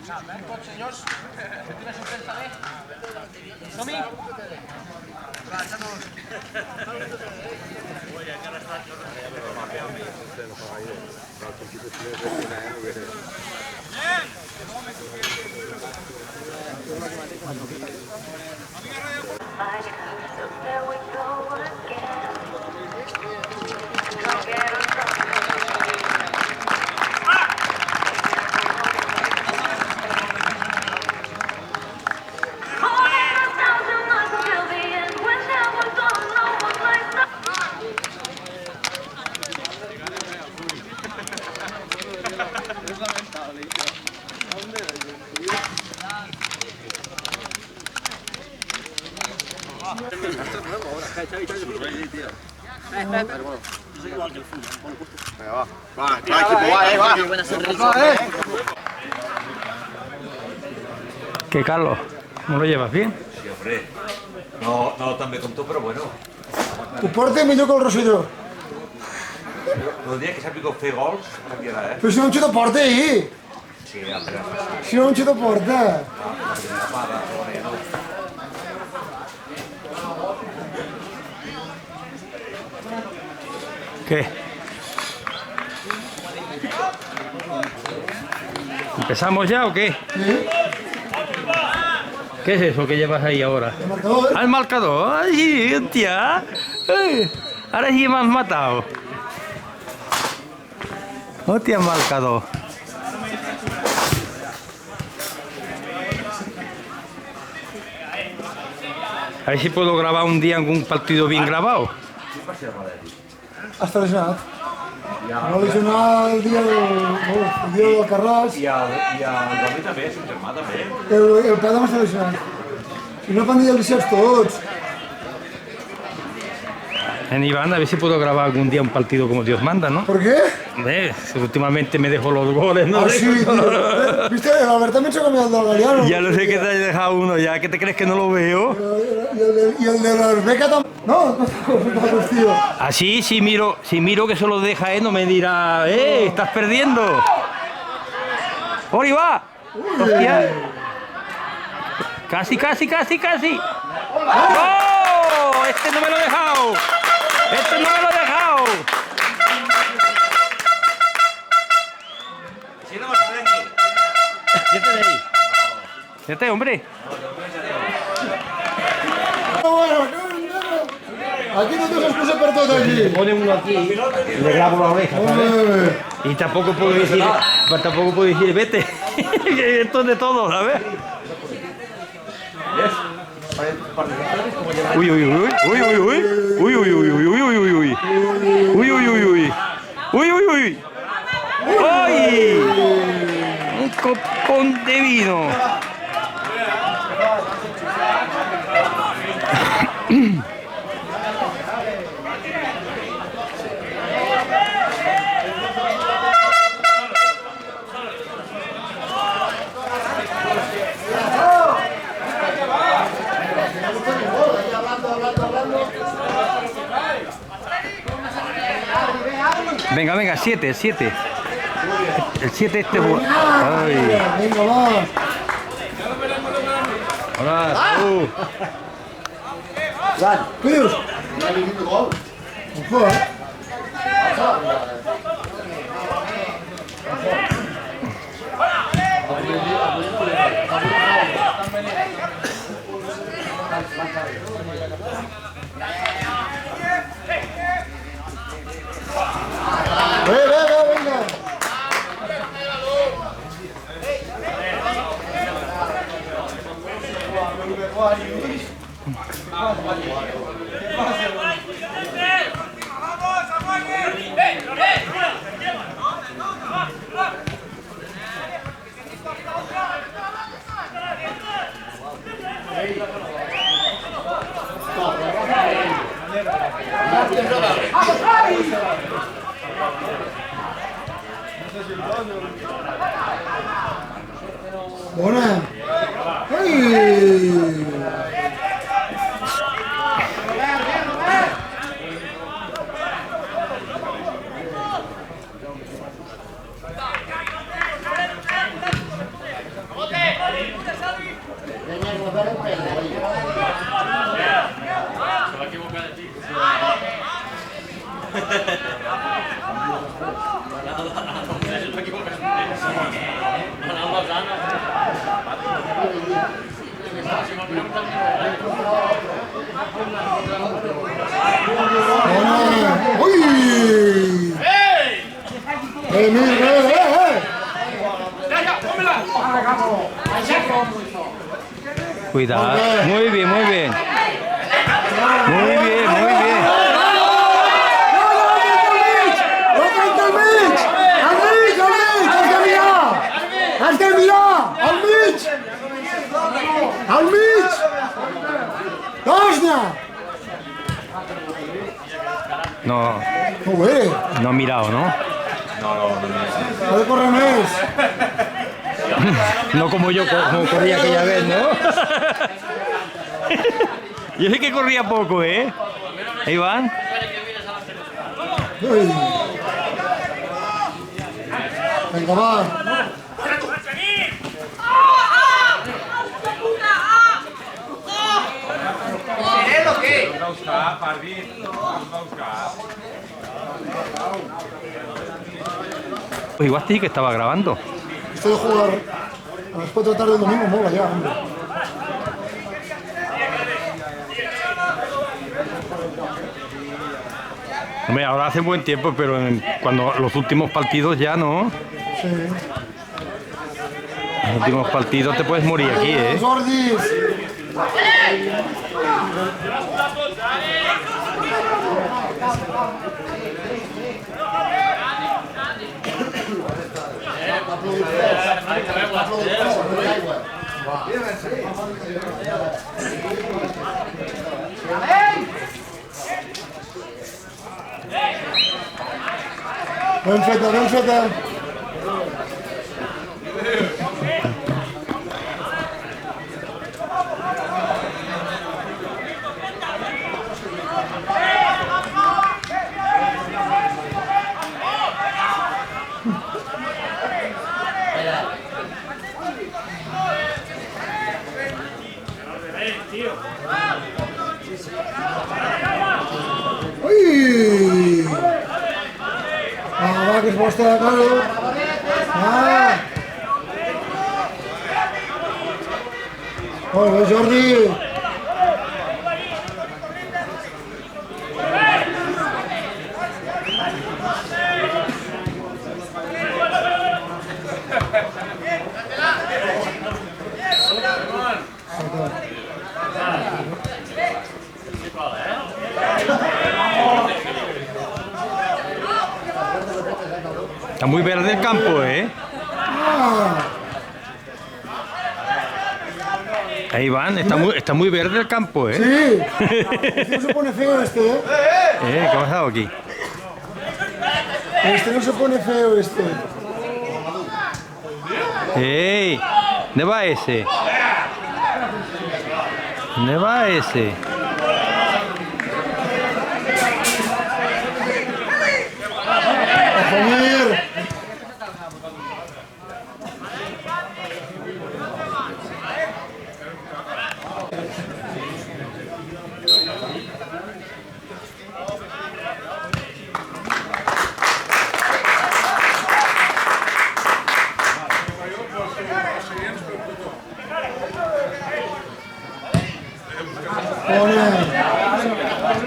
Tots senyors, última sorpresa, som-hi? ¿Qué, Carlos? ¿No lo llevas bien? Sí, hombre. No tan bé com tu, però bueno. Ho porta millor que el Rosselló. El dia que sàpiga fer gols, canviarà, eh? Però si no un xuta porta, ahir. Sí, hombre. Si no un xuta porta. ¿Qué? ¿Empezamos ya o qué? Sí. ¿Qué es eso que llevas ahí ahora? El marcador. ¿Al marcador? ¡Ay, hostia! Ay, ahora sí me has matado. Hostia, marcador. A ver si puedo grabar un día algún partido bien grabado. Està lesionat. Va lesionar el dia del Carràs. I el Domi també, el seu germà també. El Padam està lesionat. I no van dir els liceurs tots. En Iván, a ver si puedo grabar algún día un partido como Dios manda, ¿no? ¿Por qué? Últimamente me dejo los goles, ¿no? Ah, sí, tío. ¿Viste? El Albert también se ha cambiado el del Galeano. Ya lo sé que te has dejado uno ya, ¿qué te crees que no lo veo? Y el de la Beca también. No, no está confirmado, tío. Así, si miro que solo deja no me dirá, estás perdiendo. ¡Por ahí va! ¡Hostia! Casi. ¡Oh! Este no me lo he dejado. Si no m'estrany. Siete de ahí. Siete, hombre. Bueno, aquí no te excusa per tot, aquí. Pone uno aquí, le grabo la oreja, ¿sabes? Y tampoco puedo decir, vete. Que esto es de todo, ¿sabes? Uy. ¡Ay! Un copón de vino. Venga, 7. El 7 este. Ay. Venga, va. Hola, tú. Què dius? Ojo, venga. Bona. Ai! ¡Uy! Cuidado. Muy bien, muy bien. Muy bien, muy bien. ¡Has de mirar! ¡Al mig! ¡Al mig! ¡Tosna! No, No, güey. no ha mirado, ¿no? Ha de correr més. No como yo como corría aquella vez, ¿no? Yo sé que corría poco, ¿eh? Ahí van. Ui. Vinga, va. Pues igual sí que estaba grabando. Esto de jugar a las 4 de la tarde del domingo mola ya, hombre. Hombre, ahora hace buen tiempo, pero cuando los últimos partidos ya no. Sí. Los últimos partidos te puedes morir aquí, ¿eh? Jordis. Ben feta, ben feta. Ui! Va, que es vostre, Carlos. Molt bé, Jordi. Está muy verde el campo, ¿eh? Ahí van, está muy verde el campo, ¿eh? Sí. Este no se pone feo este, ¿eh? ¿Qué ha pasado aquí? Este no se pone feo este. ¡Ey! ¿Dónde va ese? ¿Dónde va ese? A comer.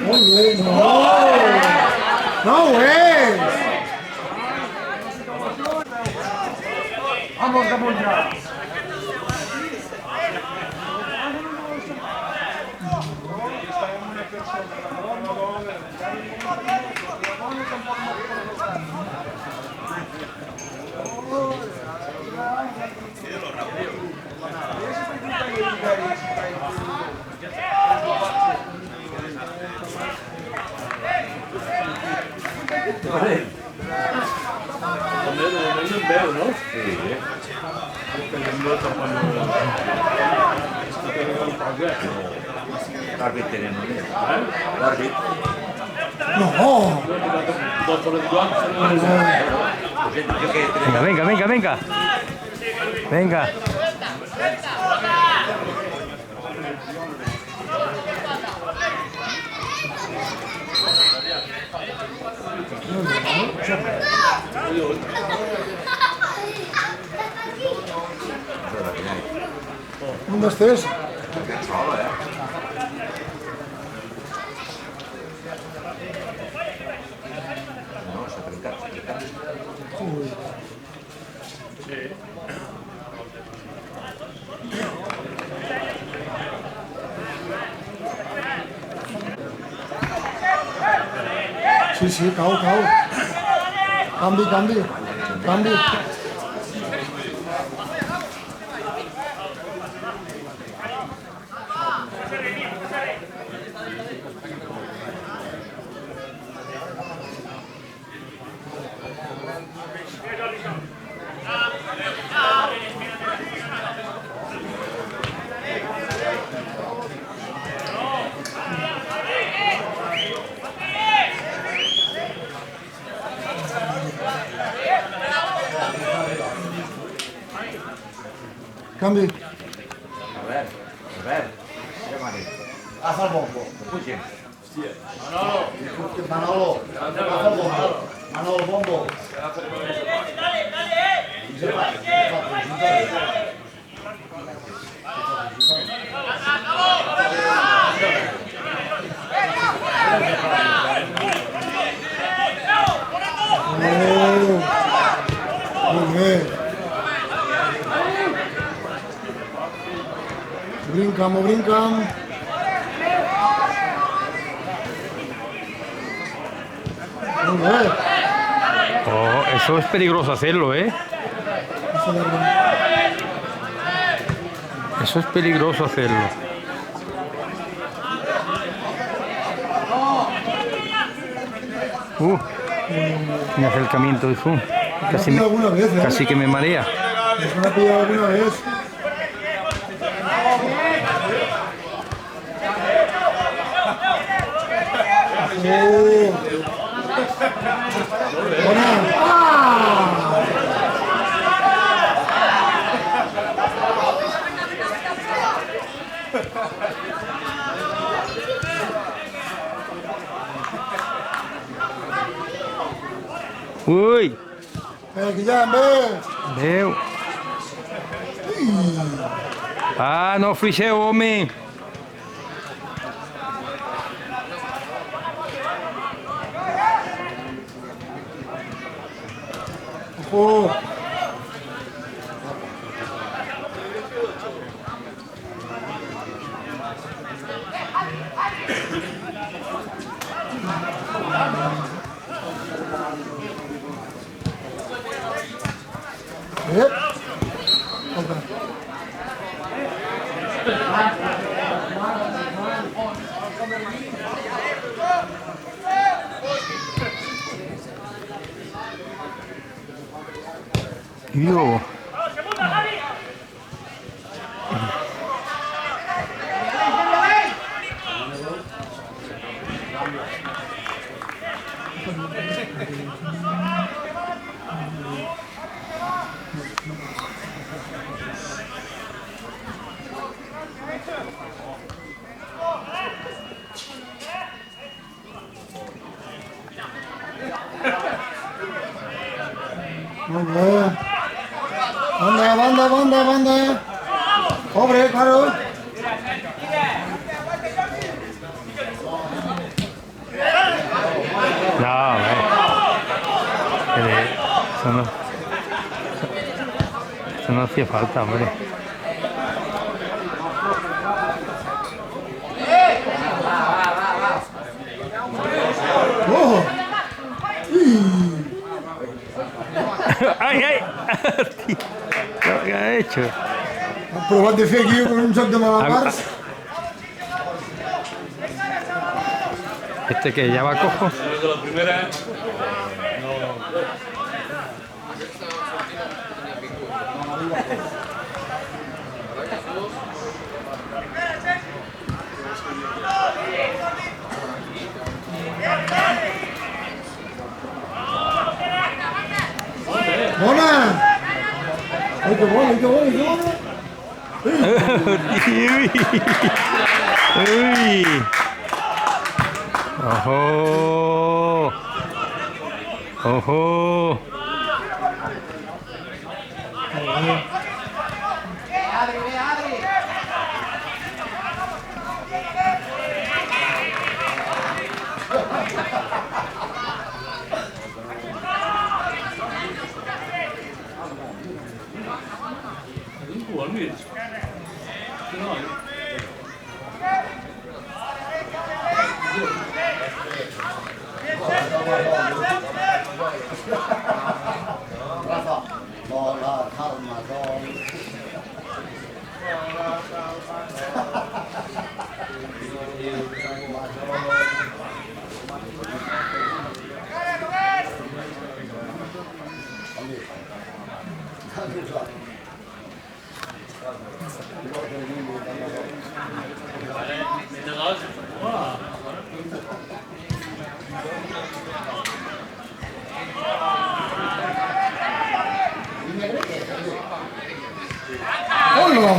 Muy bien, no. No, güey. Vamos, vamos ya. No. Venga, venga, venga, venga. Venga. ¿Dónde estés? Solo, ¿eh? No, se brinca. Sí, sí, cau. Canvi. Canvi. A ver. Llámale. Haz el bombo. Escuchen. Manolo, haz el bombo. Manolo, bombo. Muy bien. Brincan. Muy bien. Oh, eso es peligroso hacerlo, ¿eh? Eso es peligroso hacerlo. Mi acercamiento de zoom. Casi que me marea. ¿Nos van a pillar alguna vez? Ui! Guillem, bé! Déu! Ah, no fixeu, home! Ojo! Yo. Muy bien. Banda. Pobre, claro. No, eso no hacía falta, hombre. ¡Ojo! ¡Ay! ¿Qué ha hecho? Han provat de fer aquí un joc de malabars. ¿Este que ya va cojo? Bona! Ai, que bona! Uy. Ojo. Rafa, bola, calma, gol. ¡Hola! ¡Vamos!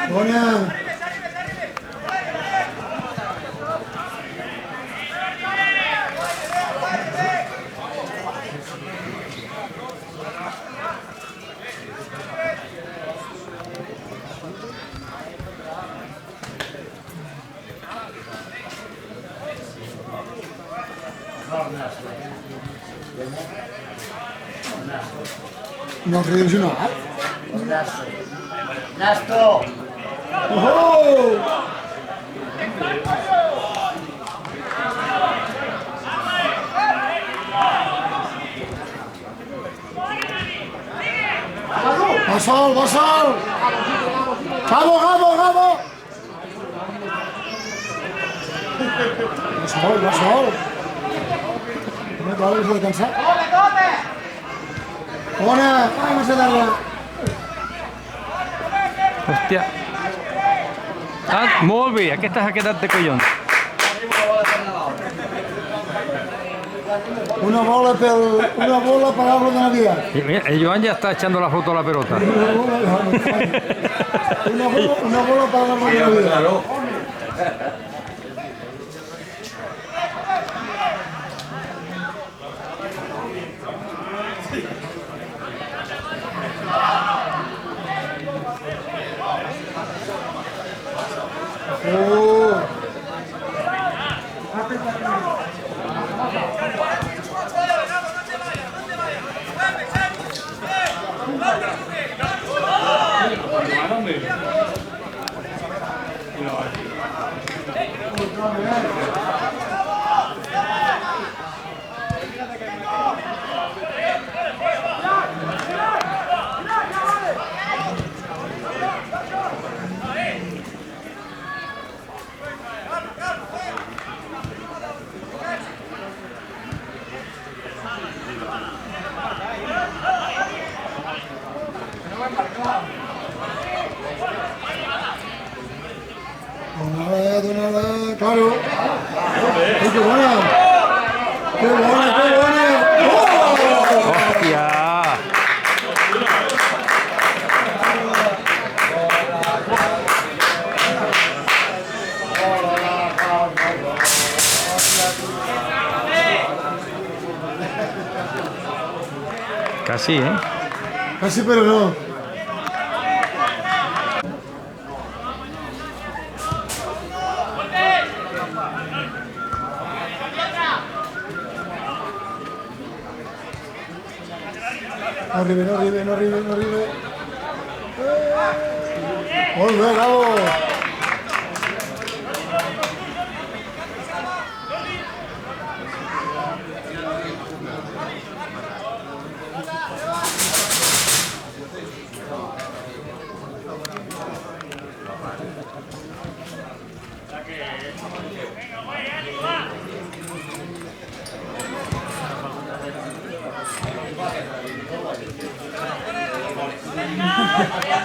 ¡Buena! No creéis nada. Nasto. ¡Oh! ¡Va sol, va sol! ¡Gabo, Gabo, Gabo! Va sol, va sol. No, claro, no puede cansar. ¡Bona! ¡Ay, no se tarda! Hòstia. Ah, molt bé, aquesta s'ha quedat de collons. Una bola para algo de Navidad. Y mira, el Joan ya está echando la foto a la pelota. Una bola para algo de Navidad. Oh. Claro. ¡Ay, qué buena! ¡Qué buena, qué buena! ¡Oh! Hòstia! Casi, ¿eh? Casi, pero no. No arribe, no arribe, no arribe, no arribe. ¡Muy bien, Gabo!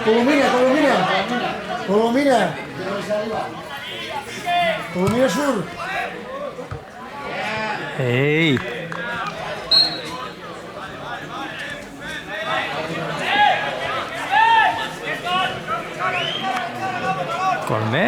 Colomina, Colomina. Colomina. Colomina Sur. ¡Ey! Colmé.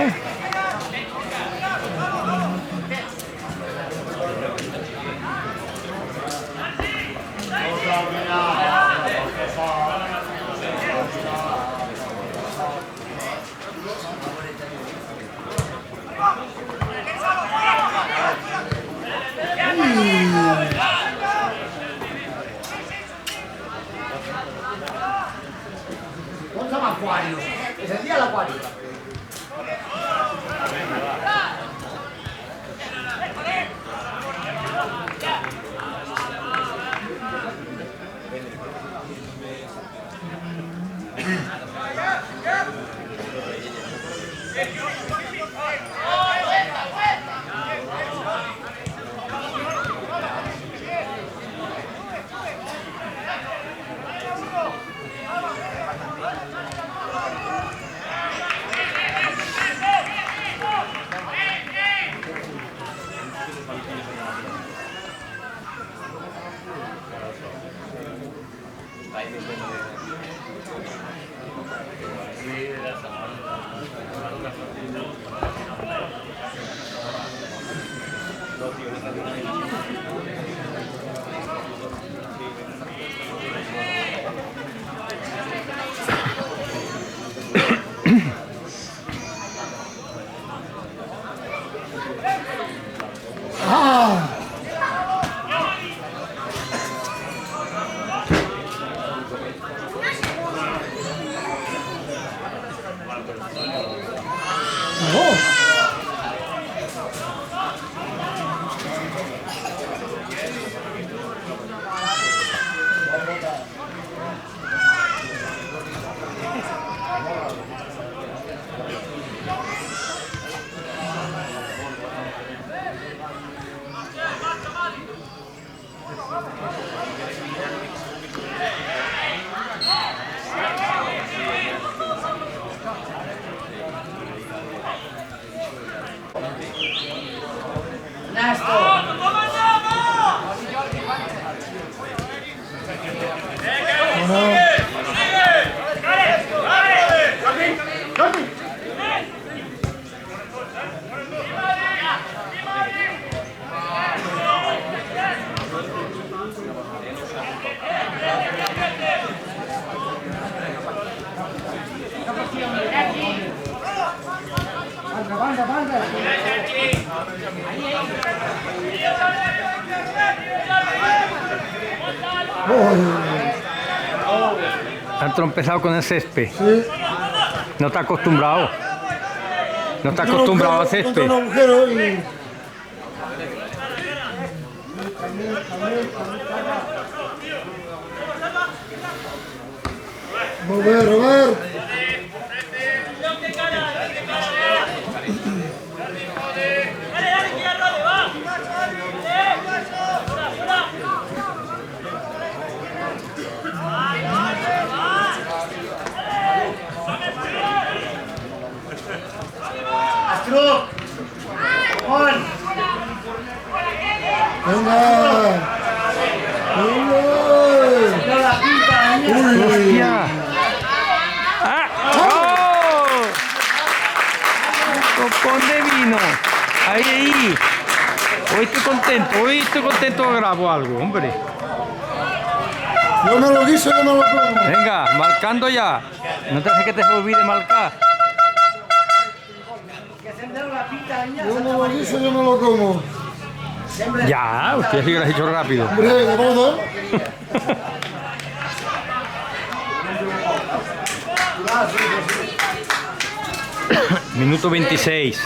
l'aquari. És el dia de l'aquari. Están trompezados con el césped. Sí. No está acostumbrado. No está acostumbrado al césped. Un agujero y... Volver, Robert. ¡Hostia! ¡Ah! ¡Oh! ¡Copón de vino! ¡Ahí, ahí! Hoy estoy contento que grabo algo, hombre. Yo me lo guiso, yo me lo como. Venga, marcando ya. No te hace que te olvide marcar. Yo me lo guiso, yo me lo como. Ya, usted sí que lo has hecho rápido. Hombre, ¿de todo? Minuto 26.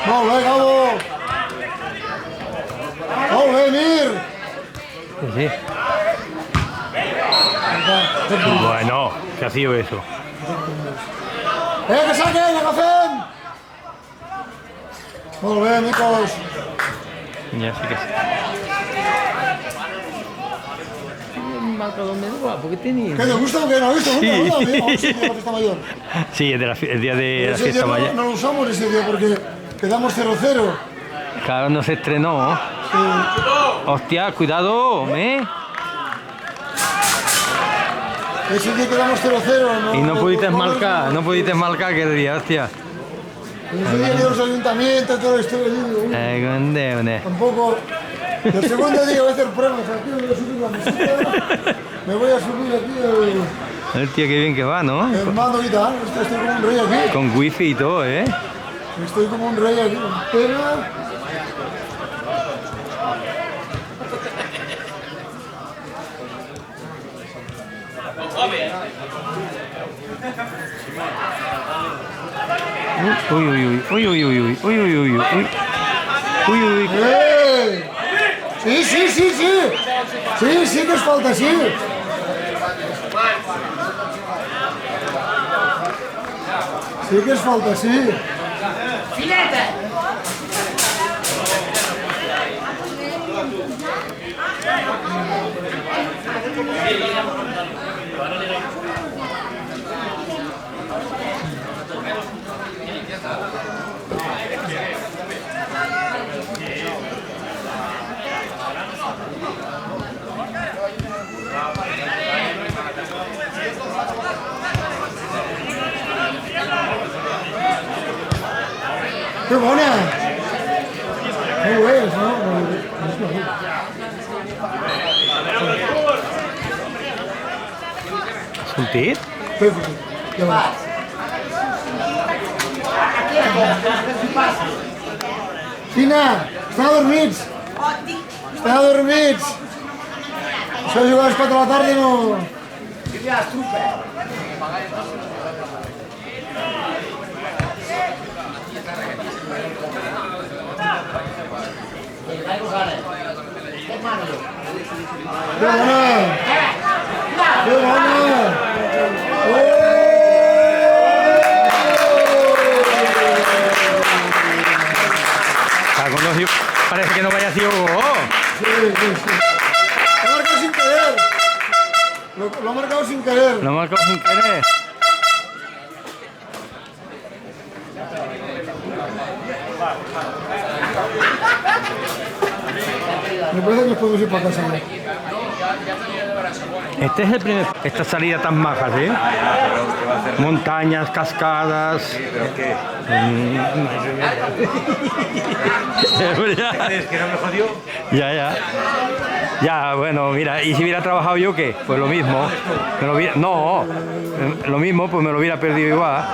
Molt bé, Gabo. Molt bé, Mir. Sí. Bueno, ¿qué ha sido eso? Que saquen, agafem. Molt bé, Micos. Ya sí que sí. marcador menos guapo que tenía. ¿Qué te gusta o qué? ¿No has visto? Sí. Vamos a sí, la fiesta mayor. Sí, es el día de la Ese fiesta día mayor. no lo usamos ese día porque quedamos 0-0. Claro, no se estrenó. Sí. Hostia, cuidado, Ese día quedamos 0-0. Y no pudiste marcar, no pudiste marcar aquel día, hostia. Ese día que los ayuntamientos, todo esto. Condeone. Tampoco. El segundo día voy a hacer pruebas aquí, voy a subir la mesita. Me voy a subir aquí Hostia, qué bien que va, ¿no? el mando y tal. Estoy como un rey aquí. Con wifi y todo, ¿eh? Estoy como un rey aquí. Pena. Uy, uy, uy, uy, uy, uy, uy, uy, uy, uy, uy. Uy, uy, uy. Sí, sí, sí, sí. Sí, sí que es falta, sí. Sí que es falta, sí. ¡Filete! ¡Qué buena! ¡Qué buena, no! ¿Es un tir? Ja va. Tina, estan adormits! Estan adormits! Això de jugar a les 4 de la tarda no... Ja, truca. ¡Qué bona! ¡Qué bona! Parece que no vaya sido gol. Sí, sí, sí. Lo ha marcado sin querer. Lo ha marcado sin querer. Lo marcó sin querer. Me parece que nos podemos ir para casa. Este es el primer, esta salida tan maja, ¿sí? Montañas, cascadas. ¿Pero qué? ¿Es que no me jodió? Ya. Ya, bueno, mira, y si hubiera trabajado yo, ¿qué? Pues lo mismo. No, lo mismo, pues me lo hubiera perdido igual.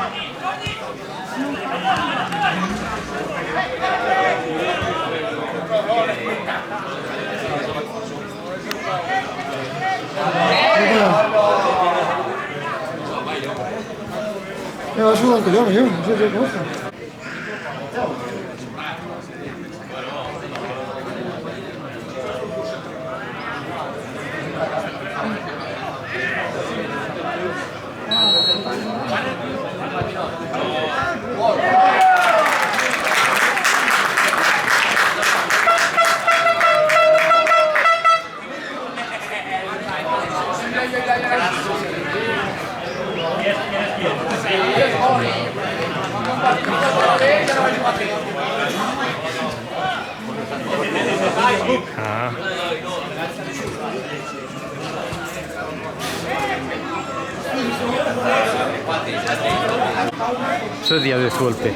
Me va sudando yo, no sé qué cosa. Ah. Eso es día de suerte.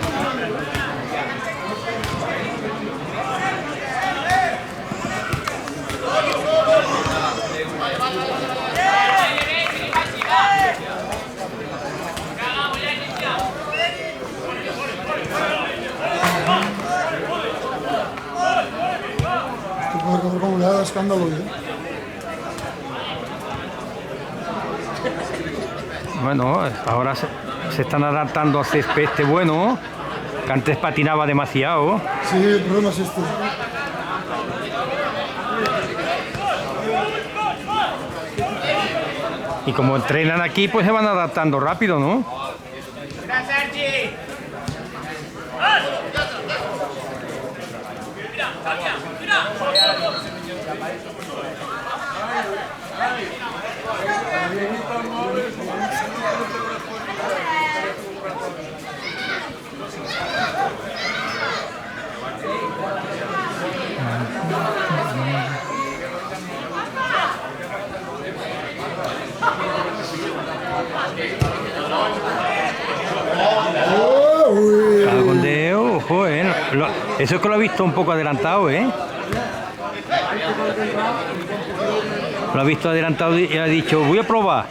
Como le da escándalo, ¿eh? Bueno, ahora se están adaptando a césped este bueno, que antes patinaba demasiado. Sí, el problema es este. Y como entrenan aquí, pues se van adaptando rápido, ¿no? Cagondeo, joder. Eso es que lo he visto un poco adelantado, ¿eh? Lo ha visto adelantado y ha dicho, voy a probar.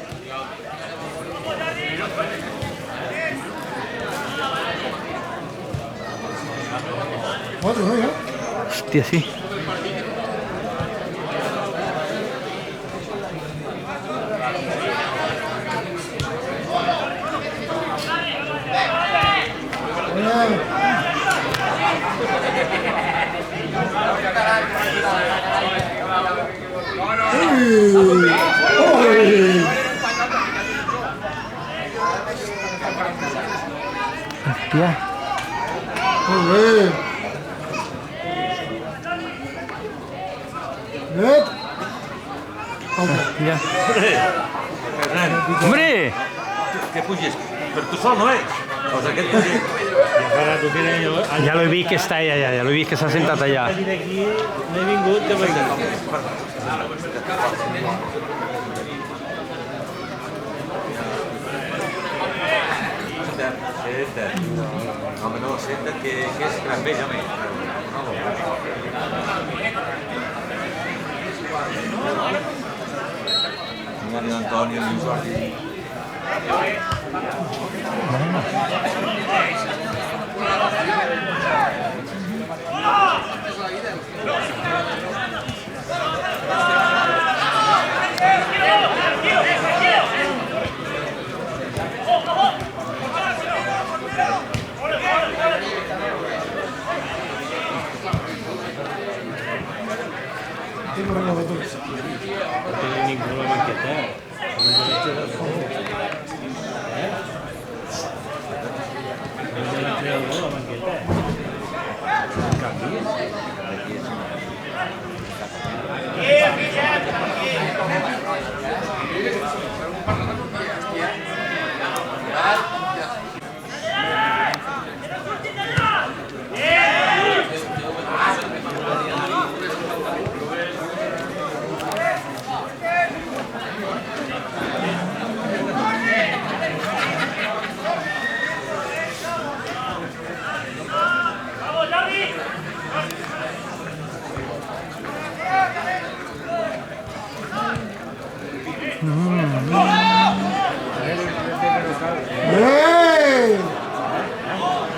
Otro, ¿no? ¿Ya? Hostia, sí. Hostia. Ya. ¡Hombre! Que puges, però tu sol no ets. O sigui, aquest puges. Ya lo he visto que está allá, ya lo he visto que se ha sentado allá. Senta't. Home, no, senta't, que és gran vell, home. Mira l'Antonio, el Jordi.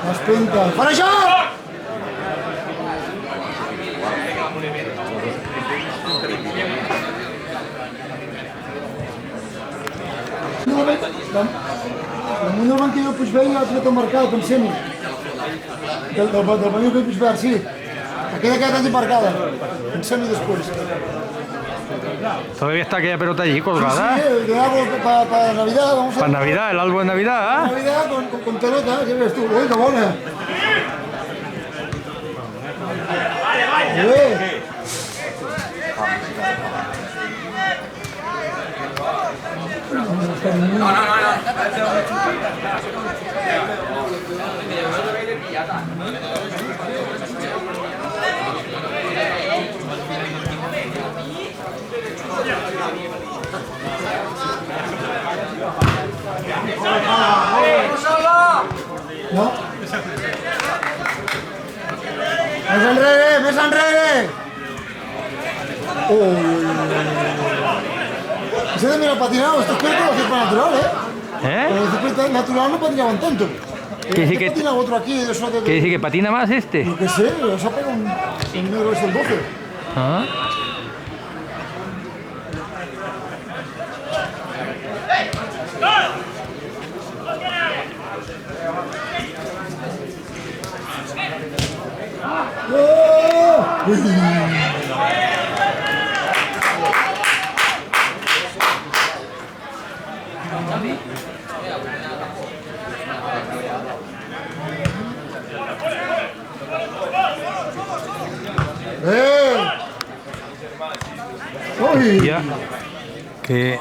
Las pintas. ¡Para allá! Damunt del banquillo del Puigvell hi ha tret el marcat, em sembla. Del banquillo del Puigvell, sí. Aquella que ha quedat marcada. Em sembla després. Todavía está aquella pelota allí colgada. Sí, de algo para Navidad, vamos a... Para Navidad, el álbum de Navidad, ¿ah? Navidad con pelota, ¿qué ves tú? ¡Uy, qué buena! No. Més enrere, més enrere! Ese de mira patinado, esto es que lo hace para natural, ¿eh? Con el ciclista natural no patinaban tanto. ¿Qué dice que patina otro aquí? Eso de... ¿Qué dice que patina más este? Yo qué sé, se ha pegado un negro es el 12. ¿Ah? ¡Uy! Ya. Que...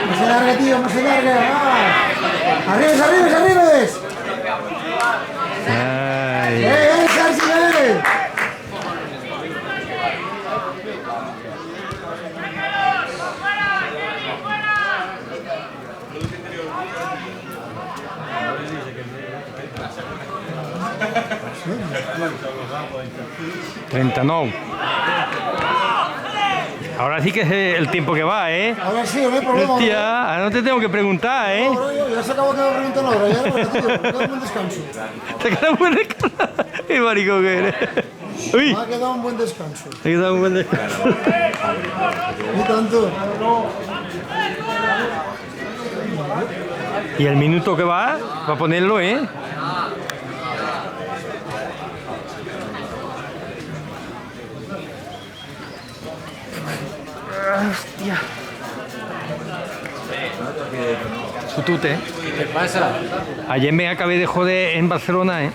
No se largue, tío, no se largue. ¡Ah! ¡Arribes, arribes, arribes! Ay. Sergi, ¡39! Ahora sí que es el tiempo que va, ¿eh? Ahora sí, no hay problema. Hostia, ahora no te tengo que preguntar, ¿eh? No, ya se acabó que me preguntan ahora, ya no, tío, me queda un buen descanso. Te queda un buen descanso. ¡Qué marico que eres! ¡Uy! Me ha quedado un buen descanso. Te queda un buen descanso. Ni tanto. Y el minuto que va a ponerlo, ¿eh? Hostia. Sutute. ¿Qué pasa? Ayer me acabé de joder en Barcelona, ¿eh?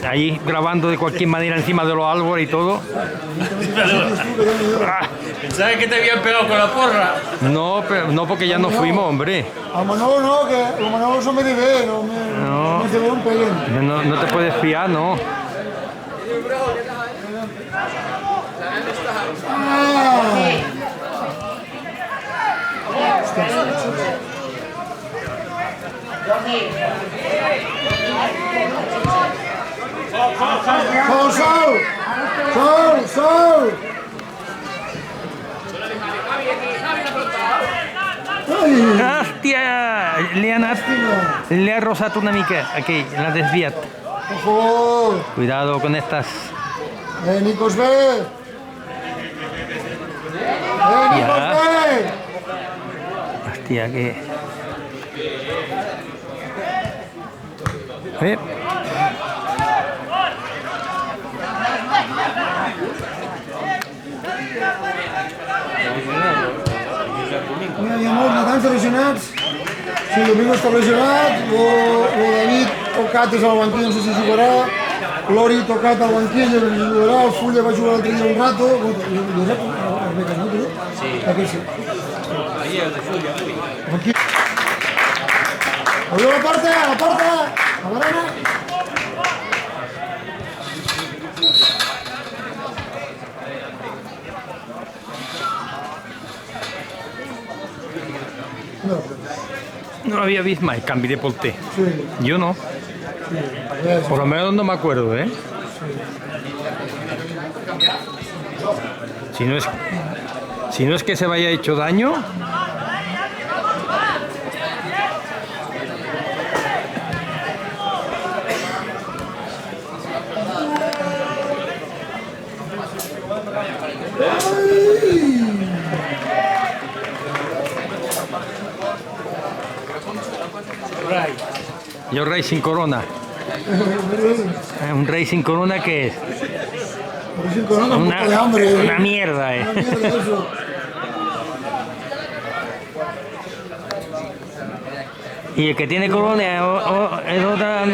Ahí grabando de cualquier manera encima de los árboles y todo. Pensaba que te habían pegado con la porra. No, pero no porque ya nos fuimos, hombre. A Manolo no, que a Manolo se me ve, no me se ve un pelín. No te puedes fiar, no. Sol, sol! Sol, sol! Ai, Hòstia! Le ha rosat una mica aquí, l'ha desviat. ojo! Cuidado con estas. Nicos bé! Nicos Ja. bé! Hòstia, que... Mira, mi amor, Natans lesionats. Sí, el Domingo està lesionat. Lo David tocat és al banquillo, no sé si jugarà. Lori tocat al banquillo, no sé si jugarà. El Fulla va jugar l'altre dia un rato. Josep, el becas, no, tu? Sí. Aquí sí. Ahí el de Fulla. Aquí. Abrió la porta, la porta. La barana. No, No l'havia vist mai, canvi de porter. sí, Jo no. sí. Por lo menos no me acuerdo, ¿eh? Si no es que se vaya hecho daño. Yo rey sin corona. ¿Un rey sin corona qué es? Por eso con un poco de hambre. Una mierda, Una mierda eso. Y el que tiene corona es otra...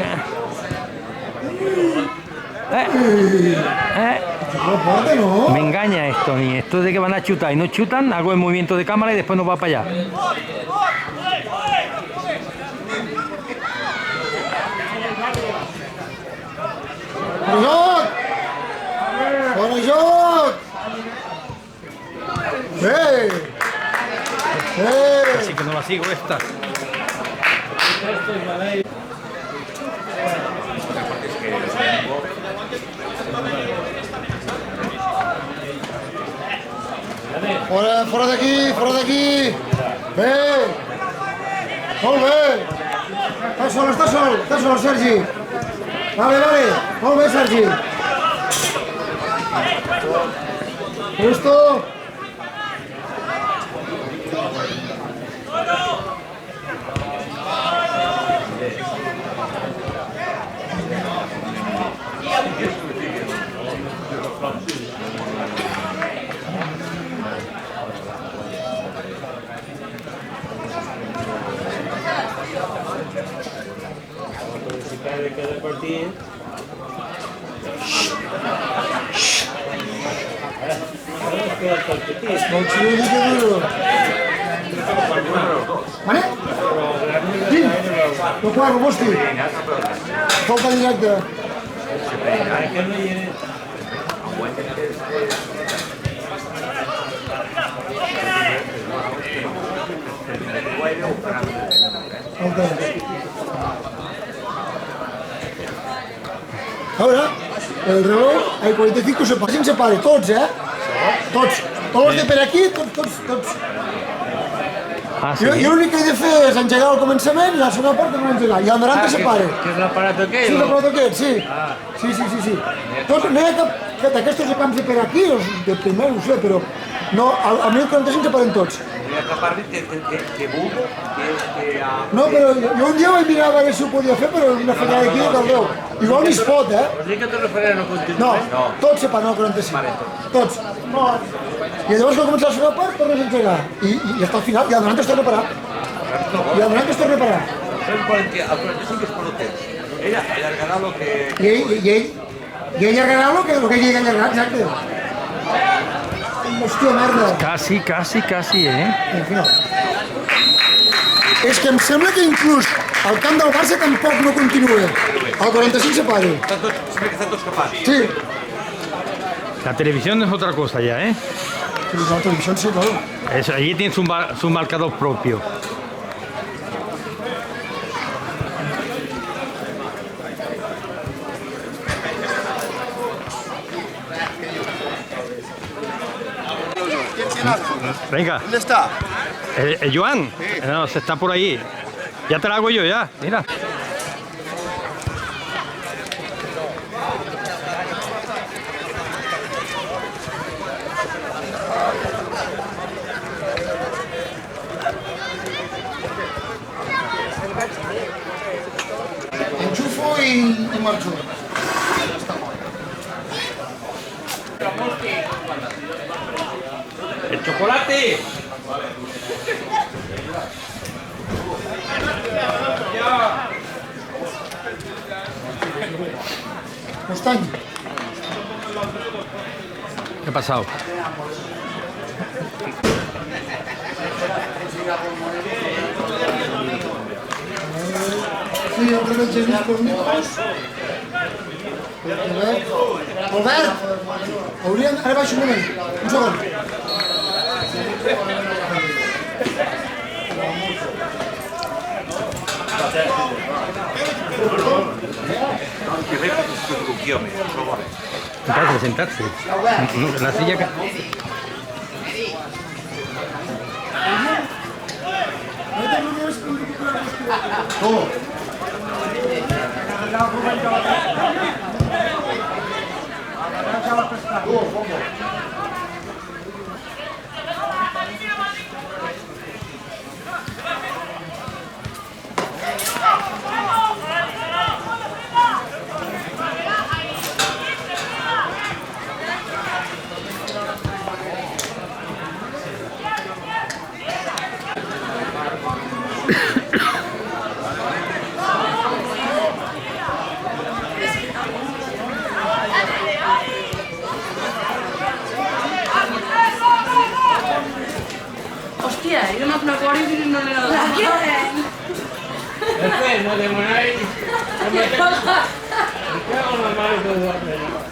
No porta, no. Me engaña esto, ni esto de que van a chutar y no chutan, hago el movimiento de cámara y después nos va para allá. ¡Bonajot! ¡Bonajot! Así que no la sigo esta. Fora d'aquí, fora d'aquí! Bé! Molt bé! Està sol, Sergi! Vale, molt bé, Sergi! Justo! De cada partido. El xiuliu que duro. Vale? Quin? El quart, el Bosti. Falta directe. A veure, el reloj, el 45 se pare, tots, Tots. Tots els de per aquí, tots. Ah, sí. Jo l'únic que he de fer és engegar al començament i a la segona part no engegar. I al 90 se pare. ¿Qué es el aparato Sí, aquello? l'aparato aquest, sí. Sí. Tots, no hi ha cap d'aquestos de camps de per aquí, o de primer, no ho sé, però no, al 1045 se paren tots. Voy a parli que vulgo, que... No, però jo un dia vaig mirar a veure si ho podia fer, però una fallada aquí de Caldeu. Igual ni es pot, Pues sí que te referés no continúa. No, tots se paren al 45. Tots. I llavors quan comença la segona part tornes a engegar. I està al final, i al 90 es torna a parar. I al 90 es torna a parar. El 45 es por lo que... Ella allargará lo que... I ell allargarà el que ell allargarà, exacte. Hòstia, merda. Casi, Al final. És que em sembla que inclús el camp del Barça tampoc no continua. El 45 se pare. Siempre que están todos capaces. Sí. La televisión es otra cosa ya, ¿eh? Pero la televisión sí, claro. Allí tiene su marcador propio. Venga. ¿Dónde está? ¿El Joan? No, se está por ahí. Ya te la hago yo, ya. Mira. Enchufo y marcho. ¡El chocolate! Mustang. ¿Qué ha pasado? Sí, otra vez lleguis conmigo. Albert, hauríem... Ara baixo un moment. Un segon. Que ve que es truquillo, por favor. Sentarse. No, la silla... Hòstia, era una flacora i no l'he donat. Este, no demoráis. Me cago en la madre de Eduardo.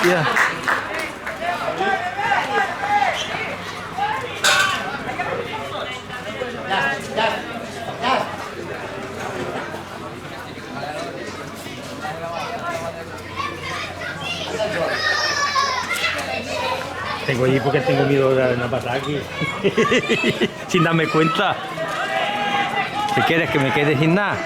Ya. Tengo allí porque tengo miedo de una patada aquí. Sin darme cuenta. ¿Qué quieres? ¿Que me quede sin nada?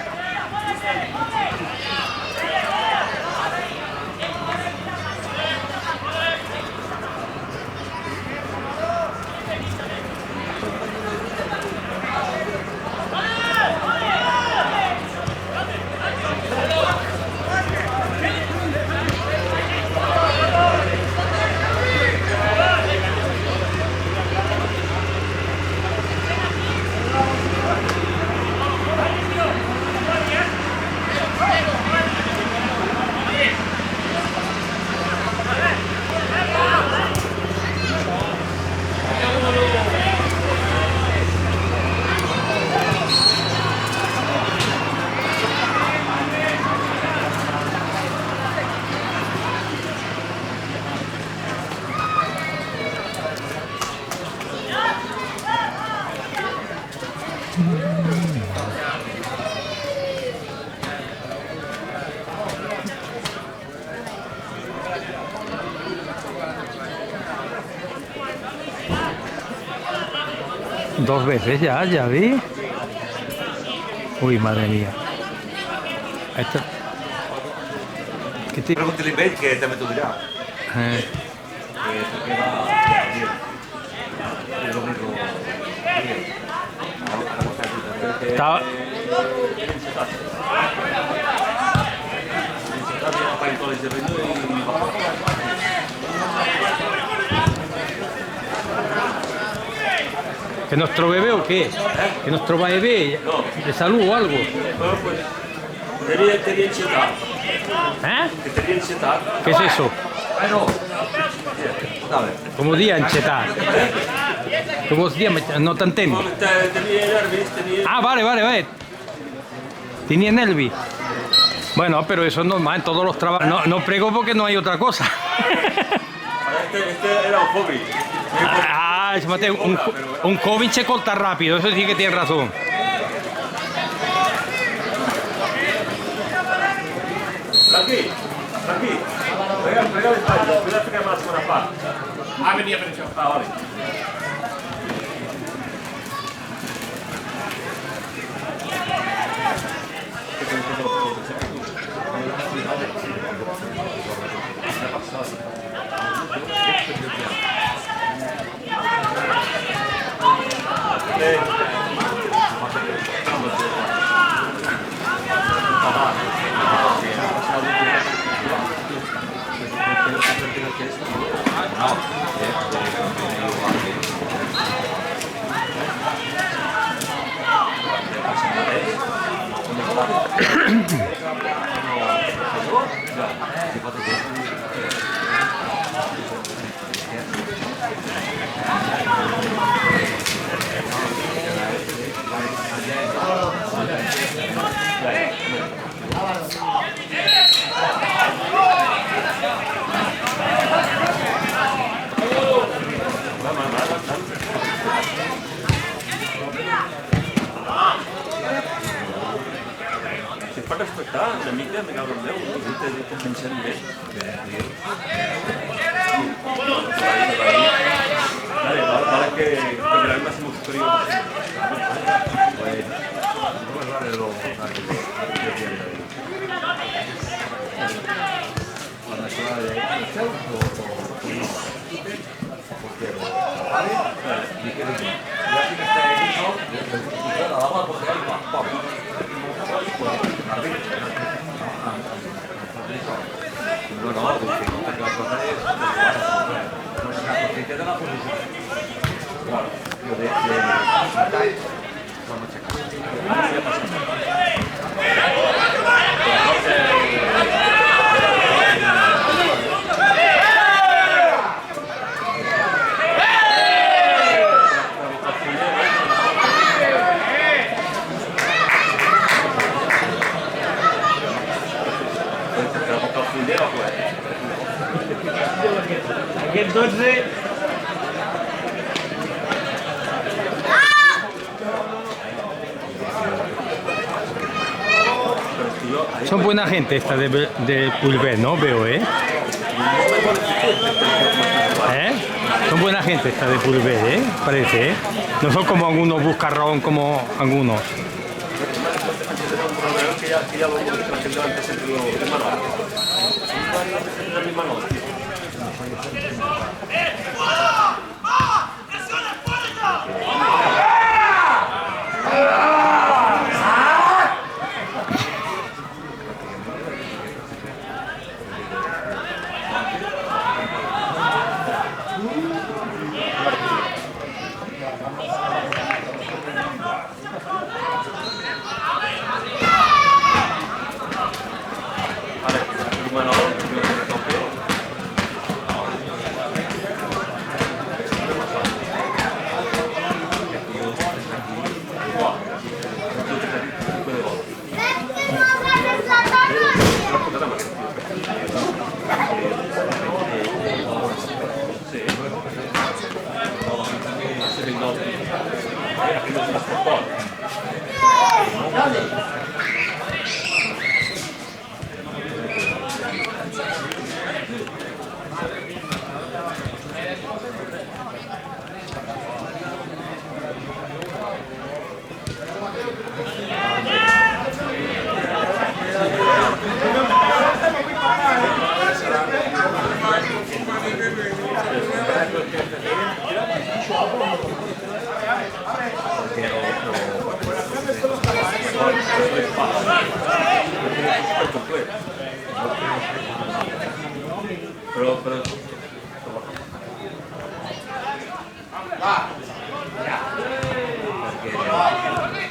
Dos veces ya vi. Uy, madre mía. Esto... ¿Qué te... Pregúntale a Ben que también te dirá. Estaba... ¿Que nuestro bebé o qué? ¿Que nuestro bebé de salud o algo? Tenía ansiedad. ¿Eh? Que tenía ansiedad. ¿Qué es eso? No. Dame. Come dia ansietà? Come si chiama? No te entiendo. Tenía nervios, tenía... Ah, vale. Tenía nervios. Bueno, pero eso es normal en todos los trabajos. No prego porque no hay otra cosa. Este era un hobby. Un COVID se corta rápido, eso sí que tienes razón. Aquí. Pega el espacio, cuidado que más buena parte. Venía per ciò. Vale. Si fa respectar una mica, me cago en Déu, estic pensant bé. Vale que tendrá el máximo superior. Pues vale lo cuando se va de Excel o Aquí entonces. Son buena gente esta de Pulver, ¿no? Veo, ¿eh? Son buena gente esta de Pulver, ¿eh? Parece, ¿eh? No son como algunos buscarrón, como algunos. Que ya lo trascendió antes entre los hermanos.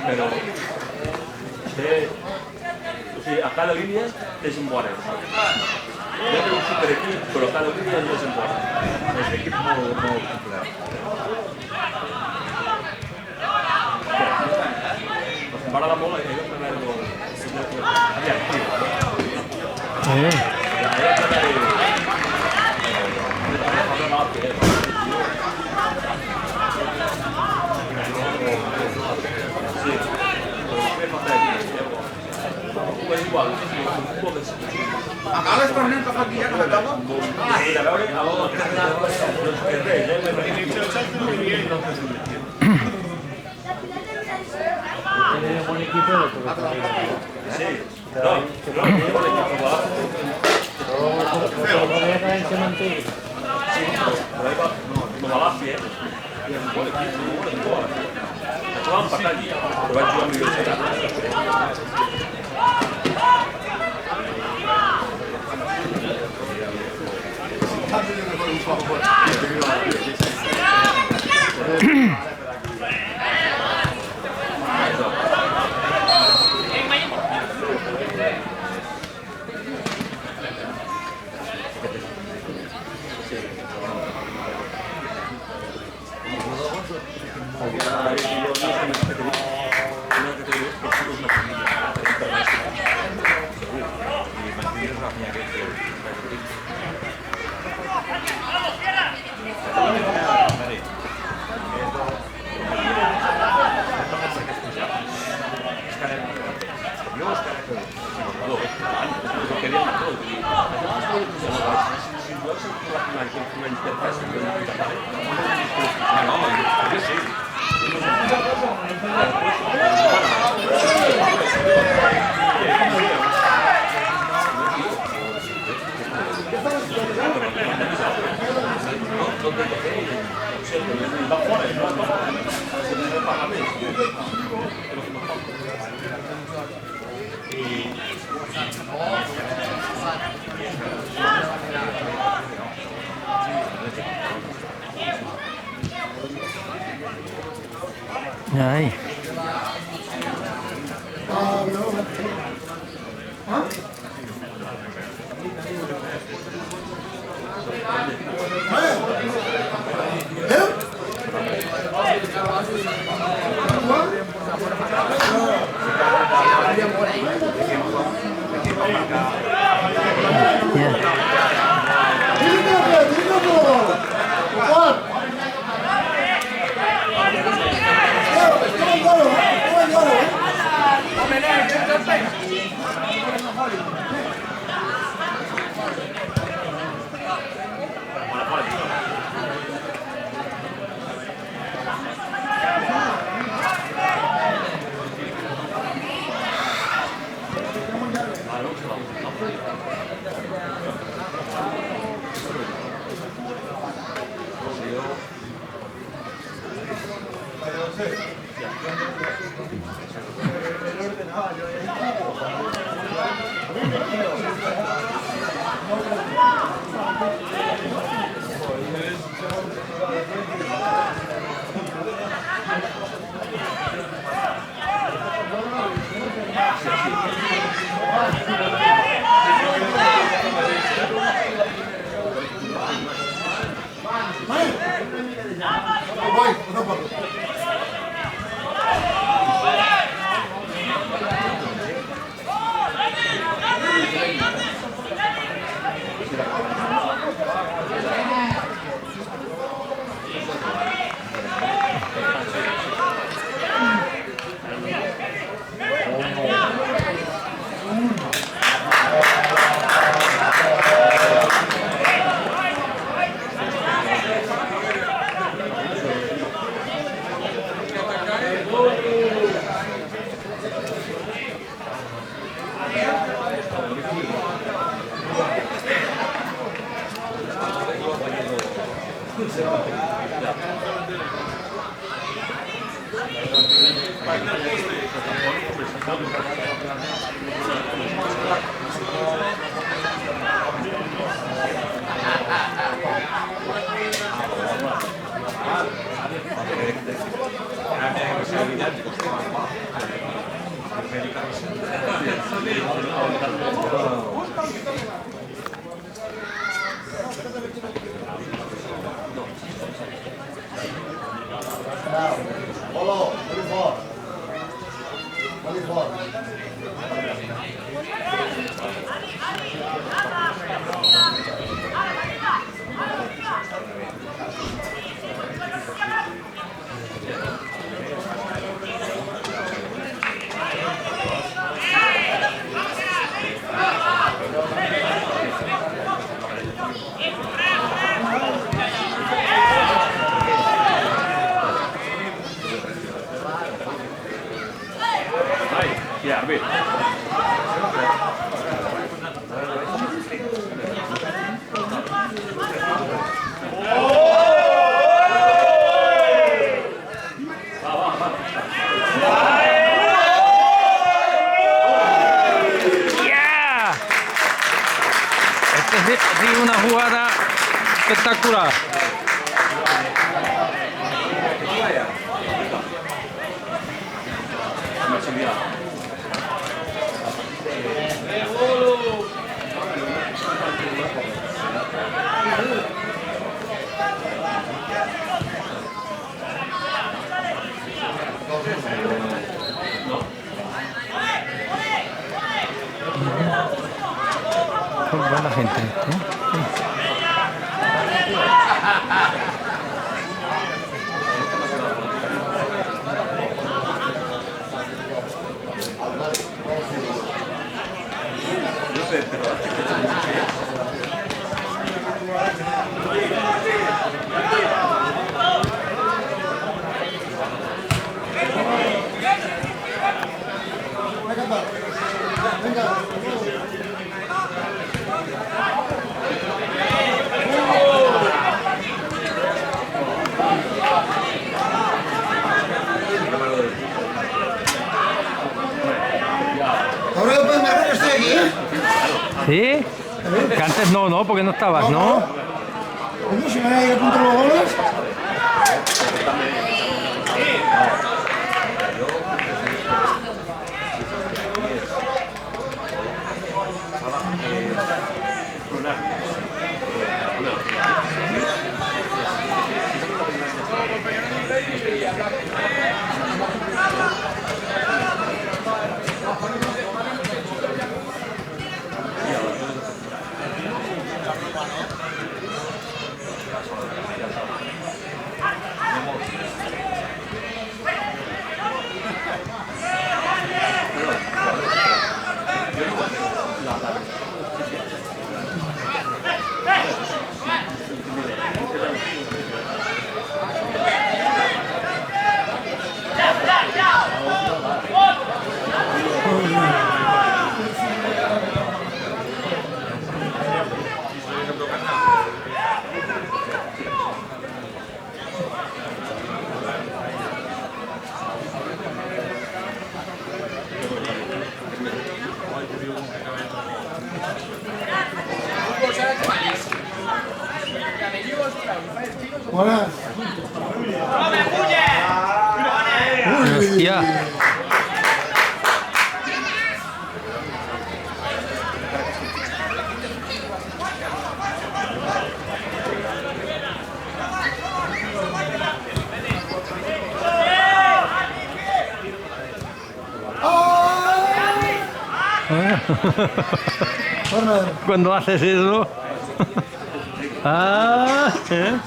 Però o sigui, a cada línia desembonen. Ja té un superequip, però a cada línia en desembonen. És un equip molt complet. M'agrada molt allò que Acabes per nen que fa aquí ja que m'acaba? a veure, a veure, que Tiene un buen equipo de sí, no, podría caer en cementerio. però ahí va, no va l'AFI, i és un bon equip, un bon equip. Això va empatar allí, però vaig jugar millor que Ahí. Yeah, a ver. ¡Yeah! Esta ha sido una jugada espectacular. Son buena gente, ¿eh? ¿Ahora yo puedo marcar que estoy aquí, eh? ¿Sí? Que antes no, porque no estabas, ¿no? Coño, si me van a ir a punto los goles. Buenas. Hostia. Corner. Cuando haces eso. Ah, ¿eh?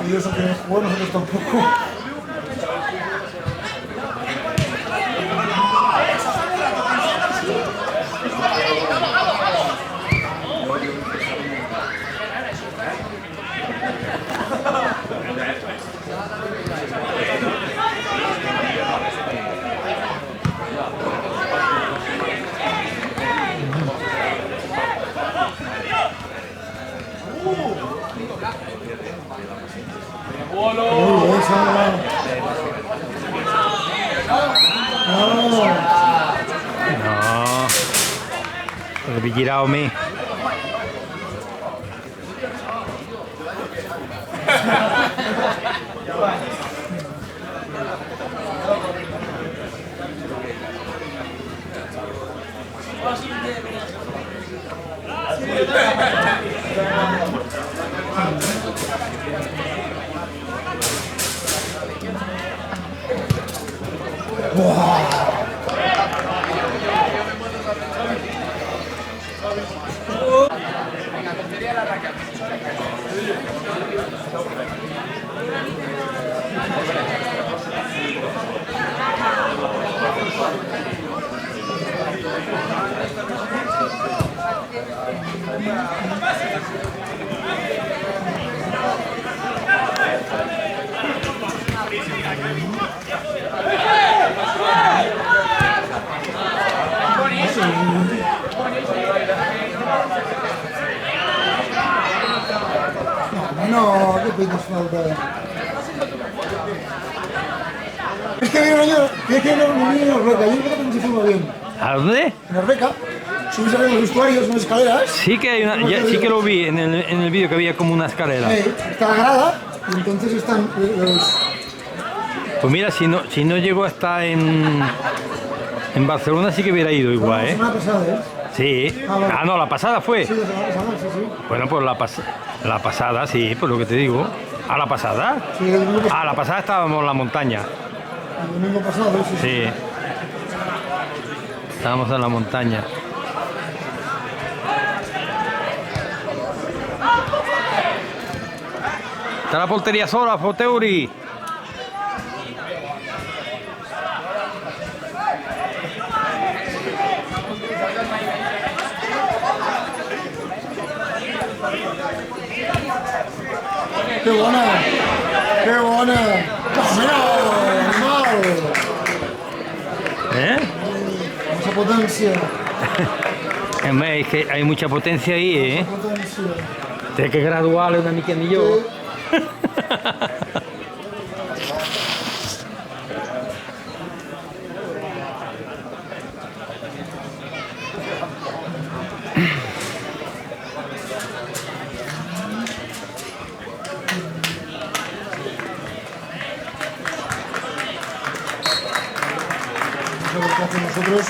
Y eso que bueno, nosotros tampoco. No. Lebih girau mi. No, qué pitos falta. Es que había un año que no venía en Arbeca, yo creo que no se filma bien. ¿A dónde? En Arbeca, subís arriba los vestuarios, unas escaleras. Sí que hay una, sí que lo vi en el vídeo que había como una escalera. Está la grada y entonces están los... Pues mira, si no llego hasta en Barcelona sí que hubiera ido igual, La ¿eh? semana pasada, ¿eh? Sí. Ah, vale. Ah, no, la pasada fue. Sí, la semana pasada, sí, sí. Bueno, pues la pasada, sí, por lo que te digo. ¿A la pasada? Sí, el domingo pasado. Ah, la pasada estábamos en la montaña. El domingo pasado, sí, sí. Sí. Estábamos en la montaña. Está la portería sola, Foteuri. ¡Qué buena! ¡Qué buena! ¡Mira! ¡Animal! ¿Eh? Mucha potencia. Es que hay mucha potencia ahí, ¿eh? Potencia. Tienes que graduarle una mica millor. Vamos a ver qué hacen nosotros.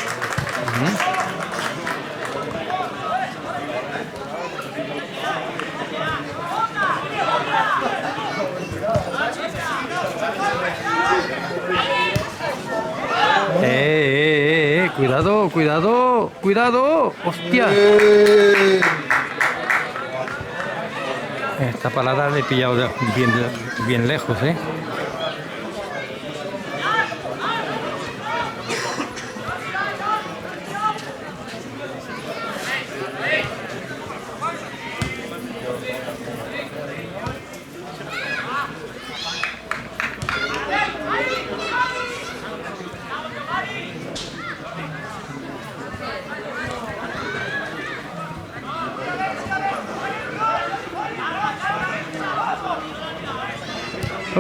Cuidado, cuidado, cuidado. Hostia. Esta palada le he pillado bien lejos, ¿eh?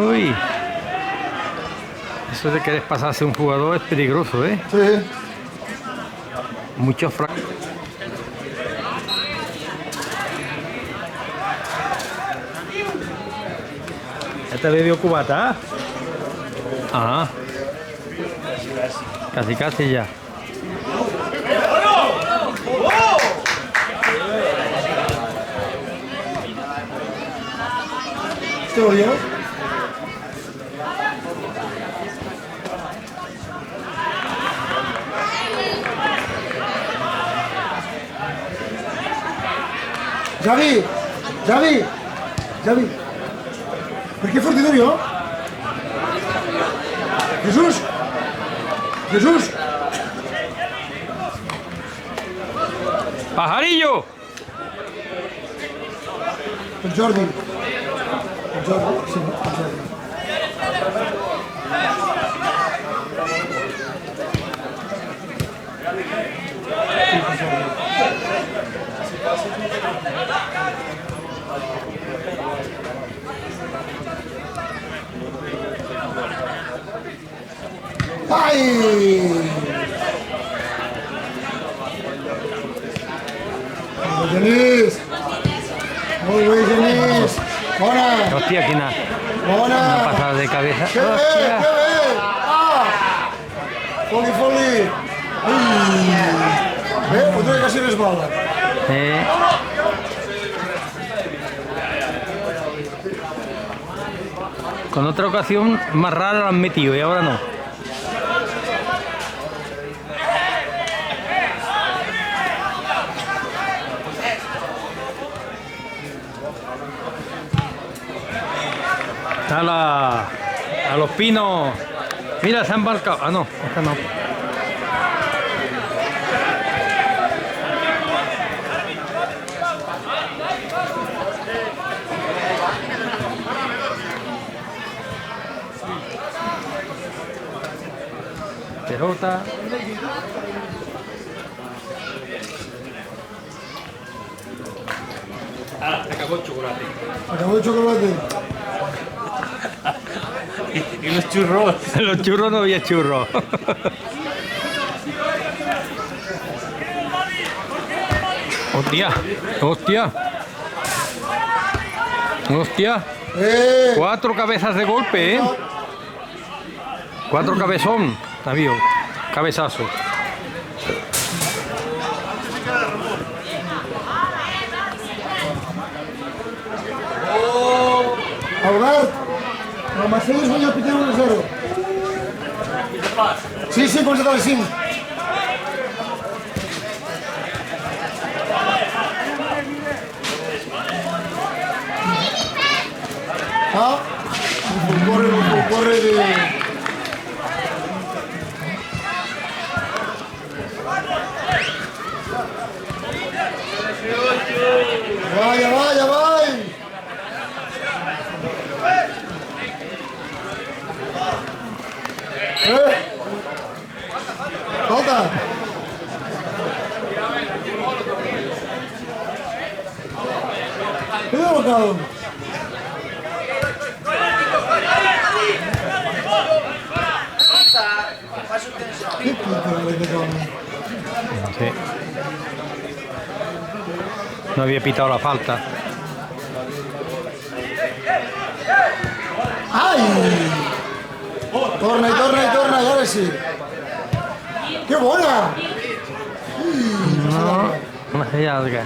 Uy. Eso de querer pasarse un jugador es peligroso, ¿eh? Sí. Muchos ¿Este bebió cubata? Ah. Casi, casi ya. ¿Este lo vio? Javi! Javi! Javi! Perché Fortitudo? Jesús! Jesús! ¡Pajarillo! El Jordi. El Jordi, sí, el Jordi. ¡Ay! Genís! Muy bien, Genís. Bona. Hostia, aquí una Bona. pasada de cabeza. ¡Qué bien! ¡Qué Hostia. bien! ¡Ah! ¡Foli, foli! ¡Ay! Otro que casi resbala. Con otra ocasión más rara lo han metido y ahora no. A los pinos. Mira, se han embarcado. Ah, no, esta no. Pelota. Ah, se acabó el chocolate. Acabó el chocolate. Y los churros. Los churros no había churros. Hostia, hostia. Hostia. 4 cabezas de golpe, ¿eh? 4 cabezón. Sabio. Cabezazo. Albert, el Marcelo es guanya el Peter 1-0. Sí, sí, començat a les 5. Ah, el corre de... Vaya, vaya, vaya. Falta. Cuidado, cabrón. ¿Qué puta le de cabrón? Sí. No había pitado la falta. ¡Ai! Torna i torna i torna, i ara sí. Que bona! No, una llarga.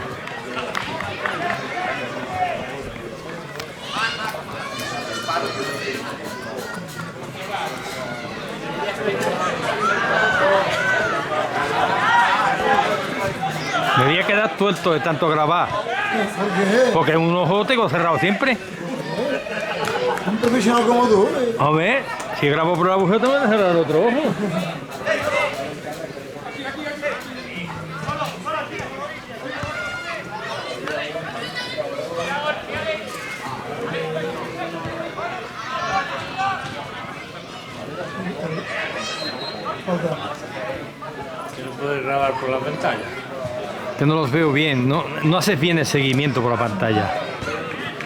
Me voy a quedar tuerto de tanto grabar. ¿Por qué? Porque un ojo tengo cerrado siempre. Un profesional como tú. A ver, si grabo por el agujero tengo que cerrar el otro ojo. Falta. Que no puedes grabar por la pantalla. Que no los veo bien, no haces bien el seguimiento por la pantalla.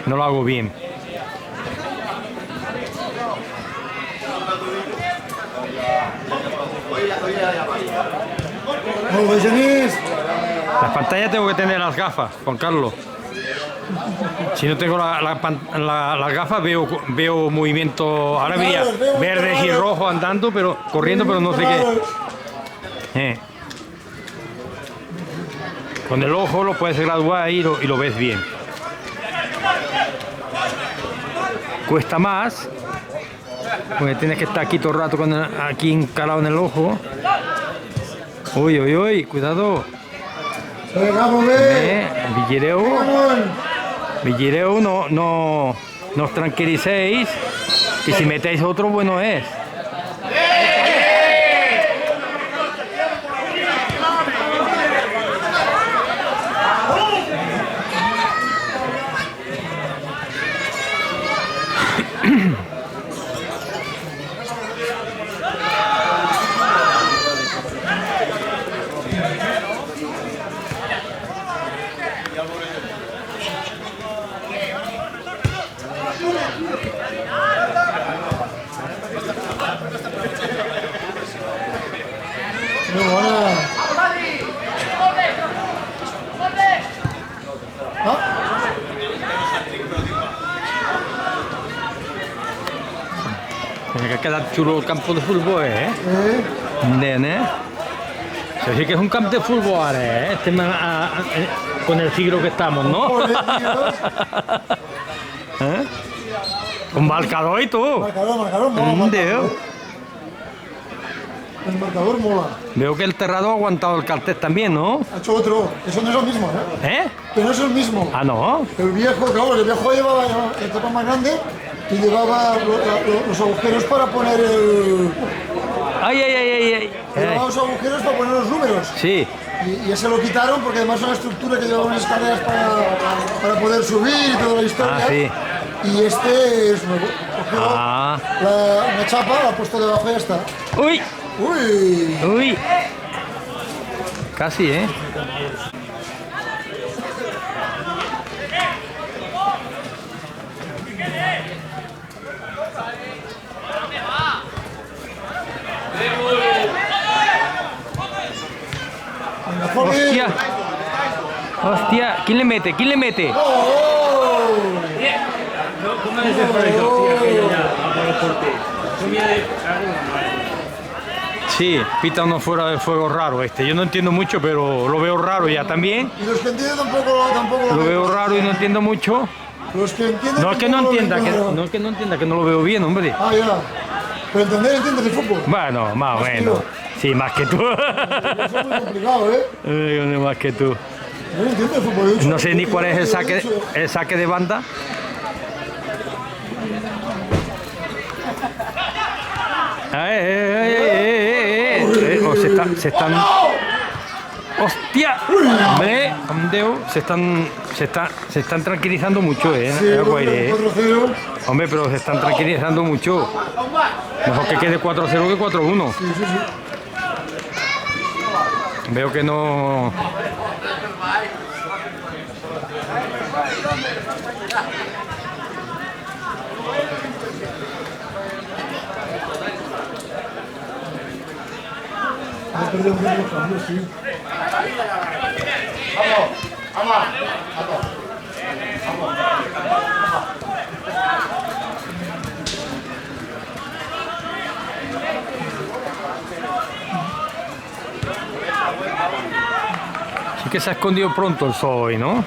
No lo hago bien. Molt bé, Genís. Las pantallas tengo que tener las gafas, Juan Carlos. Si no tengo las gafas veo movimiento. Ahora veía verdes y rojos andando, pero corriendo, pero no sé qué. Con el ojo lo puedes graduar ahí y lo ves bien. Cuesta más, porque tienes que estar aquí todo el rato aquí encalado en el ojo. Uy, uy, uy, cuidado. Vamos, ve. Vigileu, no os tranquilicéis, que si metéis otro bueno es. Muy buena. Tiene que quedar chulo el campo de fútbol, Nene. Eso sí que es un campo de fútbol, con el siglo que estamos, ¿no? Un marcador y todo. Marcador mola. El marcador mola. Veo que el Terrado ha aguantado el cartel también, ¿no? Ha hecho otro. Eso no es el mismo, Que no es el mismo. Ah, ¿no? El viejo llevaba la tapa más grande y llevaba los agujeros para poner el... Ay. Llevaba los agujeros para poner los números. Sí. Y ese lo quitaron porque además es una estructura que llevaba unas escaleras para poder subir y toda la historia. Ah, sí. Y este es nuevo. Cogió una chapa, la ha puesto debajo y ya está. Uy. Uy. Casi, Hostia, ¿quién le mete? ¿Cómo es el proyecto? Sí, pita uno fuera del fuego raro este. Yo no entiendo mucho, pero lo veo raro ya también. Y los que entienden tampoco lo veo raro y no entiendo mucho. Los que entienden no es que no entienda, que no lo veo bien, hombre. Ah, ya. Pero entiendes de fútbol. Bueno, más o menos. Sí, más que tú. Eso es muy complicado, Más que tú. Yo no entiendo de fútbol. No sé ni cuál es el saque de banda. Se están. ¡Hostia! Hombre, se están tranquilizando mucho, Sí, 4-0. Hombre, pero se están tranquilizando mucho. Mejor que quede 4-0 que 4-1. Sí. Veo que no. Ha perdido un poco cambio, sí. Vamos. Sí que se ha escondido pronto el sol hoy, ¿no?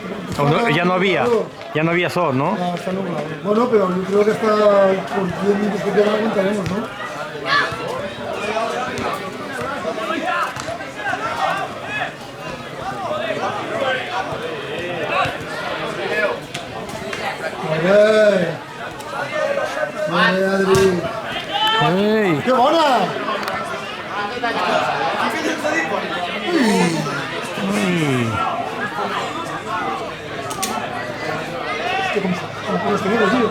Ya no había sol, ¿no? Ya está nublado. Bueno, pero yo creo que hasta por 10 minutos que quedan aguantaremos, ¿no? Adri. ¡Ey! ¡Qué buena! ¿Cómo los tenemos, tío?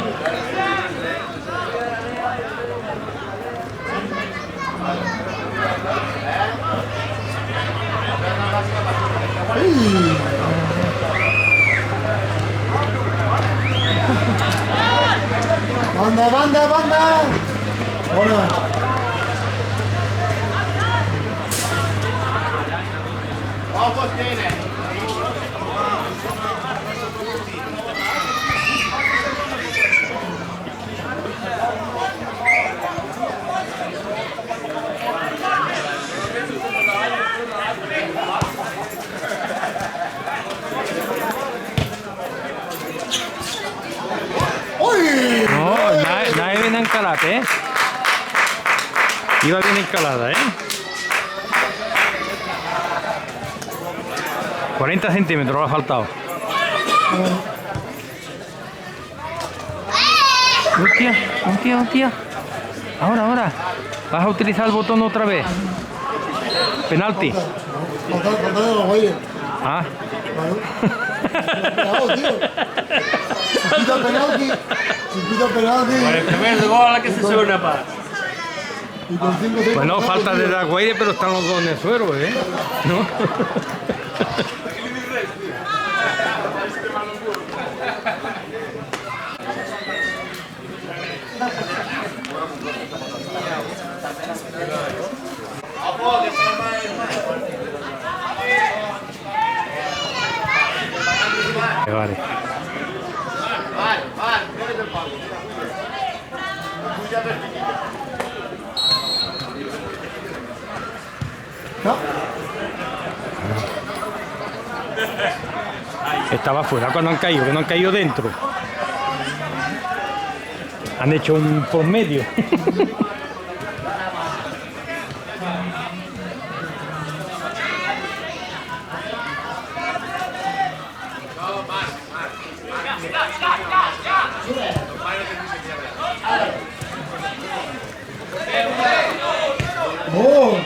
Banda! Bona. Ui! No, nadie viene encalada, ¿eh? Iba bien encalada, ¿eh? 40 centímetros le ha faltado. Hostia. Ahora. ¿Vas a utilizar el botón otra vez? Penalti. Falta de los güeyes. Ah. Claro, tío. Si pita penalti. Por el primer gol a la que se sube una paz. Y con 5 segundos. Bueno, falta de Daguaire, pero están los dos en el suelo, ¿eh? ¿No? Vale. No. Estaba fuera cuando han caído, que no han caído dentro. Han hecho un por medio. Oh.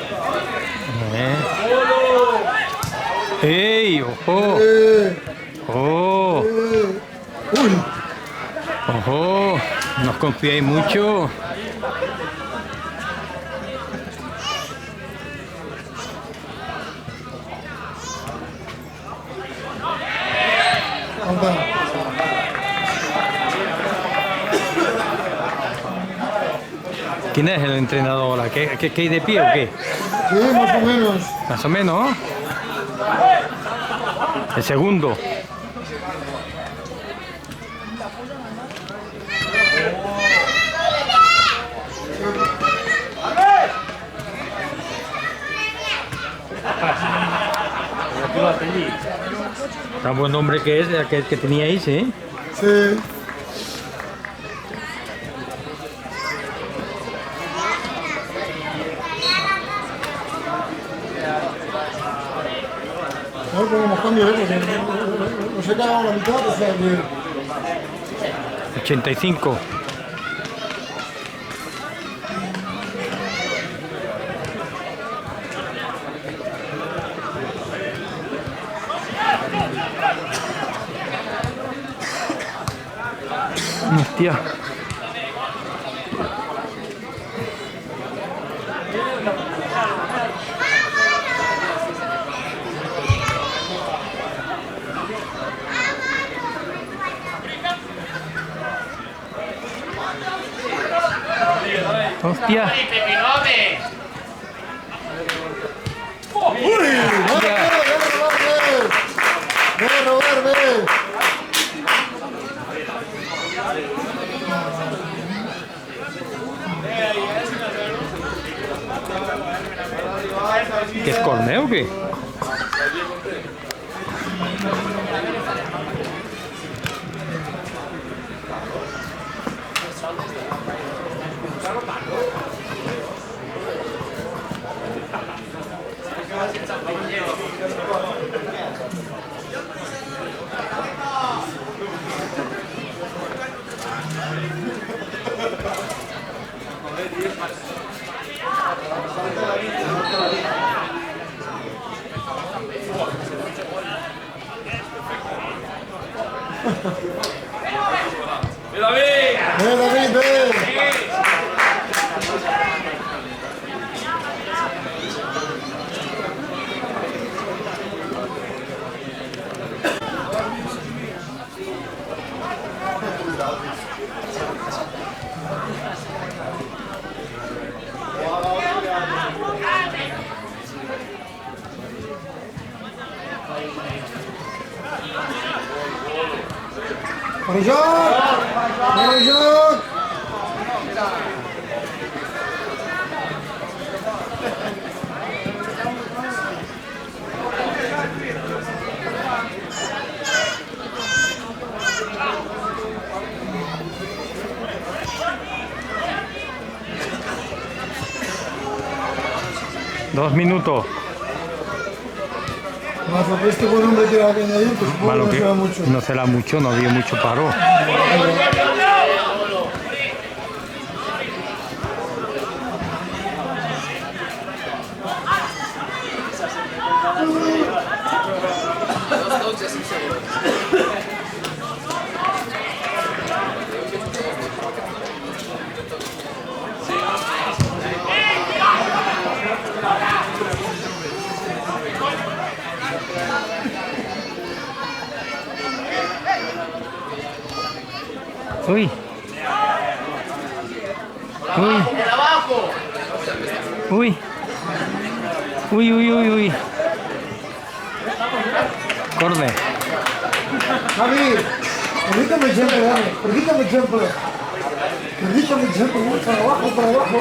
¡Ey! ¡Ojo! ¡Oh! Uy. ¡Ojo! No os confiéis mucho. ¿Quién es el entrenador ahora? ¿Qué hay de pie o qué? Sí, más o menos. Más o menos. El segundo. Tan buen nombre que es, aquel que teníais, ¿eh? Sí. No podemos cambiar, porque no se quedaba la mitad, o sea que... 85. Hostia. Hostia. ¡Uy! ¡Ve, Robert, ve! ¿Qué es córner o qué? David, ve! Para joc! Para joc! Dos minutos. Más lo que este buen hombre tiene que añadir, pues supongo que Malo no que será mucho. no será mucho, no había mucho paro. Uy. Uy. Uy. Uy, uy, uy, uy. Corner. Javi, permítame el tiempo, dame. Permítame el tiempo. Permítame el tiempo. Para abajo, para abajo.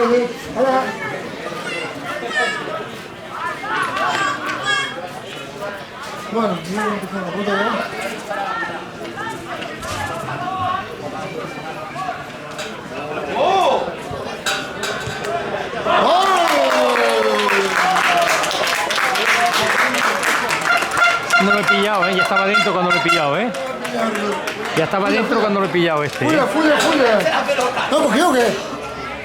Bien. Hola. Bueno, ya voy a empezar la puta ya. No lo he pillado, ya estaba dentro cuando lo he pillado, Ya estaba dentro cuando lo he pillado este. Fulla. ¿No cogió o qué?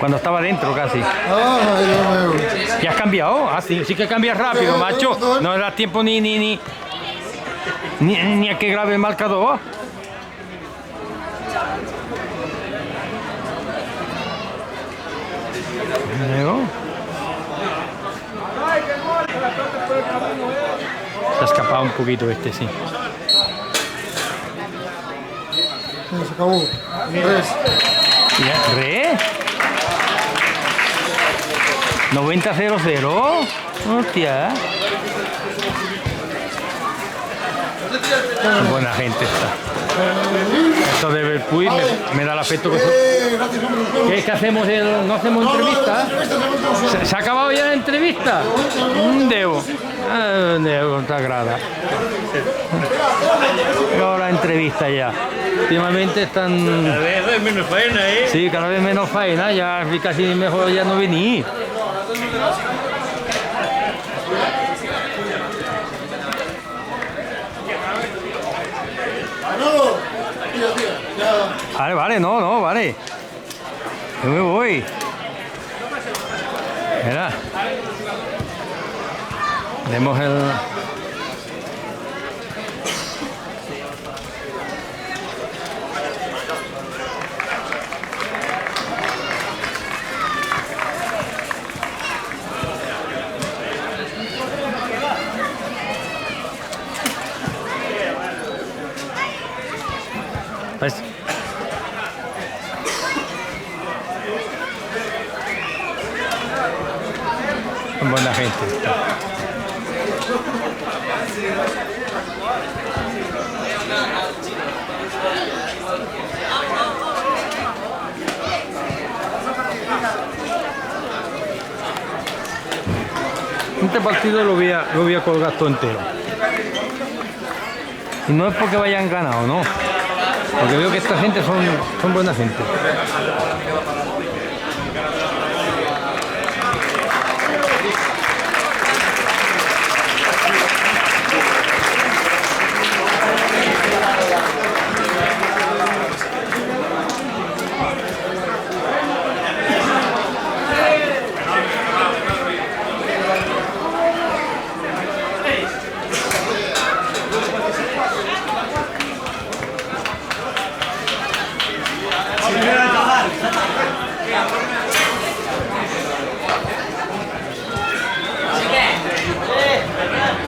Cuando estaba dentro casi. Ay, Dios mío. ¿Ya has cambiado? Ah, sí que cambias rápido, macho. No da tiempo ni a que grabe el marcador. Luego. Se ha escapado un poquito este, sí. Se acabó. ¿Re? 90-0-0. Hostia. Buena gente está. Esto de Belpuy me da el afecto que... ¿Qué hacemos? ¿No hacemos entrevista? ¿Se ha acabado ya la entrevista? Debo. Debo, te agrada. Ahora entrevista ya. Últimamente están... Cada vez hay menos faena, Sí, cada vez menos faena, ya casi mejor ya no venir. Vale, no, vale. Yo me voy. Mira. Vemos el... Pues... Buena gente. Este partido lo voy a colgar todo entero. Y no es porque vayan ganado, no. Porque veo que esta gente son buena gente.